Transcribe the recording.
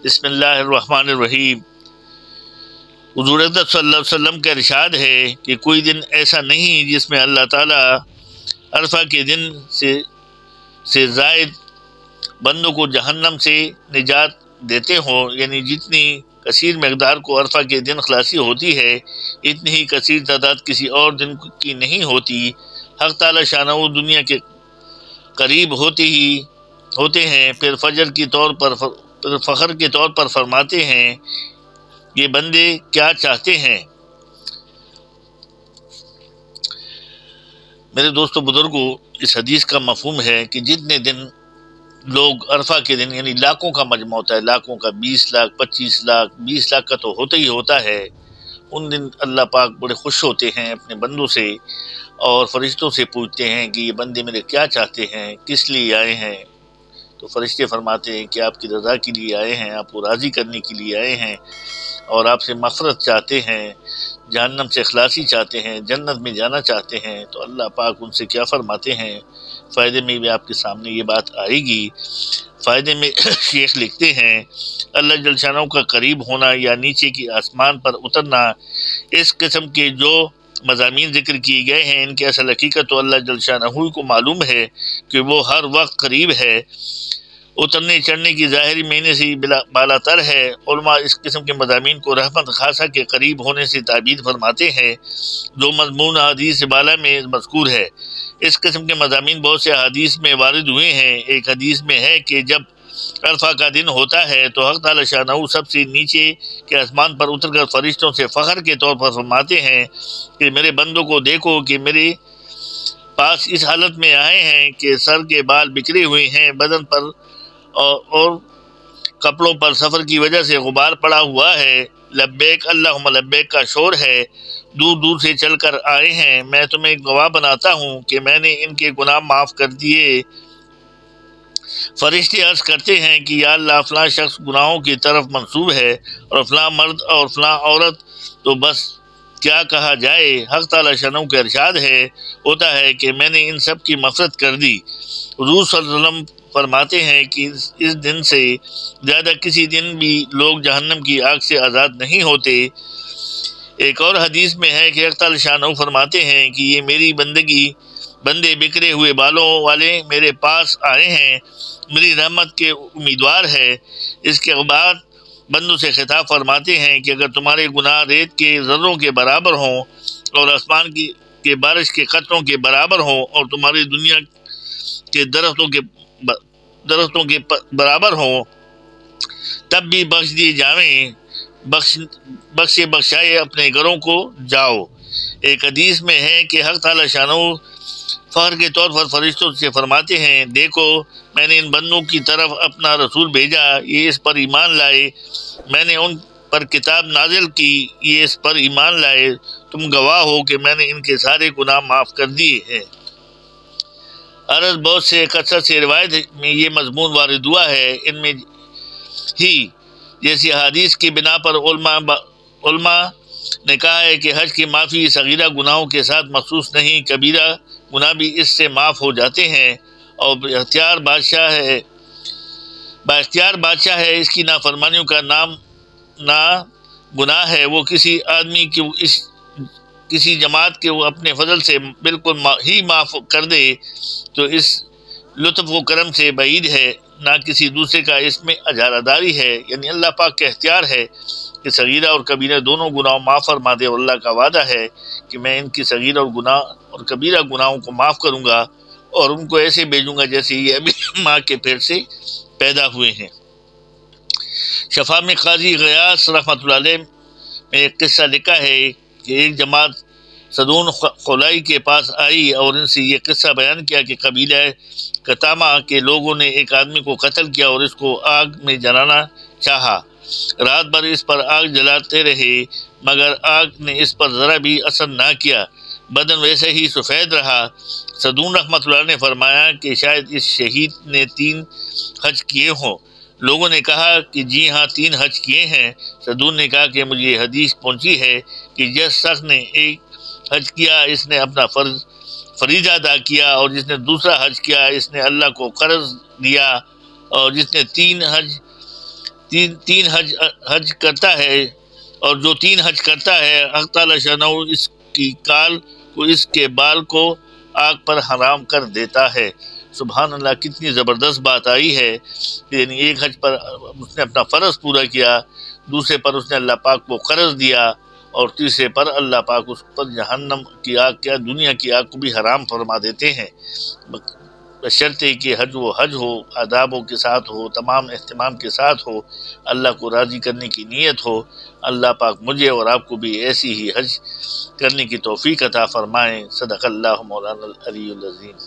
بسم اللہ الرحمن الرحیم۔ حضور اقدس صلی اللہ علیہ وسلم کا ارشاد ہے کہ کوئی دن ایسا نہیں جس میں اللہ تعالیٰ عرفہ کے دن سے زائد بندوں کو جہنم سے نجات دیتے ہوں، یعنی جتنی کثیر مقدار کو عرفہ کے دن خلاصی ہوتی ہے اتنی ہی کثیر تعداد کسی اور دن کی نہیں ہوتی۔ حق تعالیٰ شانہ دنیا کے قریب ہوتے ہیں، پھر فخر کے طور پر فرماتے ہیں یہ بندے کیا چاہتے ہیں۔ میرے دوستو بزرگوں، اس حدیث کا مفہوم ہے کہ جتنے دن لوگ عرفہ کے دن، یعنی لاکھوں کا مجمع ہوتا ہے، لاکھوں کا 20 لاکھ 25 لاکھ 20 لاکھ کا تو ہوتا ہی ہوتا ہے، ان دن اللہ پاک بڑے خوش ہوتے ہیں اپنے بندوں سے اور فرشتوں سے پوچھتے ہیں کہ یہ بندے میرے کیا چاہتے ہیں، کس لیے آئے ہیں۔ تو فرشتے فرماتے ہیں کہ آپ کی رضا کے لیے آئے ہیں، آپ کو راضی کرنے کے لیے آئے ہیں اور آپ سے مغفرت چاہتے ہیں، جہنم سے خلاصی چاہتے ہیں، جنت میں جانا چاہتے ہیں۔ تو اللہ پاک ان سے کیا فرماتے ہیں؟ فائدے میں بھی آپ کے سامنے یہ بات آئے گی۔ فائدے میں شیخ لکھتے ہیں اللہ جل شانہ کا قریب ہونا یا نیچے کی آسمان پر اترنا، اس قسم کے جو مضامین ذکر کیے گئے ہیں ان کی اصل حقیقت تو اللہ جل شانہ کو معلوم ہے کہ وہ ہر وقت قریب ہے، اترنے چڑھنے کی ظاہری معنی سے بالا تر ہے۔ علماء اس قسم کے مضامین کو رحمت خاصہ کے قریب ہونے سے تعبیر فرماتے ہیں جو مضمون حدیث بالا میں مذکور ہے۔ اس قسم کے مضامین بہت سے حدیث میں وارد ہوئے ہیں۔ ایک حدیث میں ہے کہ جب عرفہ کا دن ہوتا ہے تو حق تعالی شانہ سب سے نیچے کے آسمان پر اتر کر فرشتوں سے فخر کے طور پر فرماتے ہیں کہ میرے بندوں کو دیکھو کہ میرے پاس اس حالت میں آئے ہیں کہ سر کے بال بکھرے ہوئے ہیں، بدن پر اور کپڑوں پر سفر کی وجہ سے غبار پڑا ہوا ہے، لبیک اللہم لبیک کا شور ہے، دور دور سے چل کر آئے ہیں، میں تمہیں گواہ بناتا ہوں کہ میں نے ان کے گناہ معاف کر دیے۔ فرشتے عرض کرتے ہیں کہ یا اللہ فلاں شخص گناہوں کی طرف منسوب ہے اور فلاں مرد اور فلاں عورت، تو بس کیا کہا جائے۔ حق تعالی شانہ کا ارشاد ہوتا ہے کہ میں نے ان سب کی مغفرت کر دی۔ حضور صلی اللہ علیہ وسلم فرماتے ہیں کہ اس دن سے زیادہ کسی دن بھی لوگ جہنم کی آگ سے آزاد نہیں ہوتے۔ ایک اور حدیث میں ہے کہ حق تعالی شانہ فرماتے ہیں کہ یہ میری بندے بکھرے ہوئے بالوں والے میرے پاس آئے ہیں، میری رحمت کے امیدوار ہے۔ اس کے بعد بندوں سے خطاب فرماتے ہیں کہ اگر تمہارے گناہ ریت کے ذروں کے برابر ہوں اور آسمان کے بارش کے قطروں کے برابر ہوں اور تمہاری دنیا کے درختوں کے برابر ہوں تب بھی بخش دیے جاویں، بخشائے اپنے گھروں کو جاؤ۔ ایک حدیث میں ہے کہ حق تعالی شانہ فخر کے طور پر فرشتوں سے فرماتے ہیں دیکھو میں نے ان بندوں کی طرف اپنا رسول بھیجا، یہ اس پر ایمان لائے، میں نے ان پر کتاب نازل کی، یہ اس پر ایمان لائے، تم گواہ ہو کہ میں نے ان کے سارے گناہ معاف کر دیے ہیں۔ عرض بہت سے کثرت سے روایت میں یہ مضمون وارد ہوا ہے، ان میں ہی جیسی حدیث کی بنا پر علماء نے کہا ہے کہ حج کی معافی صغیرہ گناہوں کے ساتھ مخصوص نہیں، کبیرہ گناہ بھی اس سے معاف ہو جاتے ہیں، اور بااختیار بادشاہ ہے، اس کی نافرمانیوں کا نام نہ گناہ ہے، وہ کسی آدمی کی کسی جماعت کے وہ اپنے فضل سے بالکل ہی معاف کر دے تو اس لطف و کرم سے بعید ہے، نہ کسی دوسرے کا اس میں اجارہ داری ہے۔ یعنی اللہ پاک کا اختیار ہے کہ صغیرہ اور کبیرہ دونوں گناہوں معاف فرما دے، اور اللہ کا وعدہ ہے کہ میں ان کی صغیرہ اور کبیرہ گناہوں کو معاف کروں گا اور ان کو ایسے بھیجوں گا جیسے یہ ابھی ماں کے پیٹ سے پیدا ہوئے ہیں۔ شفا میں قاضی غیاث رحمۃ اللہ علیہ میں ایک قصہ لکھا ہے کہ ایک جماعت صدون خولائی کے پاس آئی اور ان سے یہ قصہ بیان کیا کہ قبیلہ قطامہ کے لوگوں نے ایک آدمی کو قتل کیا اور اس کو آگ میں جلانا چاہا۔ رات بھر اس پر آگ جلاتے رہے مگر آگ نے اس پر ذرا بھی اثر نہ کیا، بدن ویسے ہی سفید رہا۔ صدون رحمۃ اللہ نے فرمایا کہ شاید اس شہید نے 3 حج کیے ہوں۔ لوگوں نے کہا کہ جی ہاں 3 حج کیے ہیں۔ صدون نے کہا کہ مجھے یہ حدیث پہنچی ہے کہ جس شخص نے ایک حج کیا اس نے اپنا فریضہ ادا کیا، اور جس نے دوسرا حج کیا اس نے اللہ کو قرض دیا، اور جس نے 3 حج تین حج کرتا ہے، اور جو 3 حج کرتا ہے حق تعالی شانہ اس کی کال کو، اس کے بال کو آگ پر حرام کر دیتا ہے۔ سبحان اللہ، کتنی زبردست بات آئی ہے۔ یعنی ایک حج پر اس نے اپنا فرض پورا کیا، دوسرے پر اس نے اللہ پاک کو قرض دیا، اور تیسرے پر اللہ پاک اس پر جہنم کی آگ، کیا دنیا کی آگ کو بھی حرام فرما دیتے ہیں، بشرطے کہ حج وہ حج ہو، آدابوں کے ساتھ ہو، تمام اہتمام کے ساتھ ہو، اللہ کو راضی کرنے کی نیت ہو۔ اللہ پاک مجھے اور آپ کو بھی ایسی ہی حج کرنے کی توفیق عطا فرمائیں۔ صدق اللہ مولانا العلی العظیم۔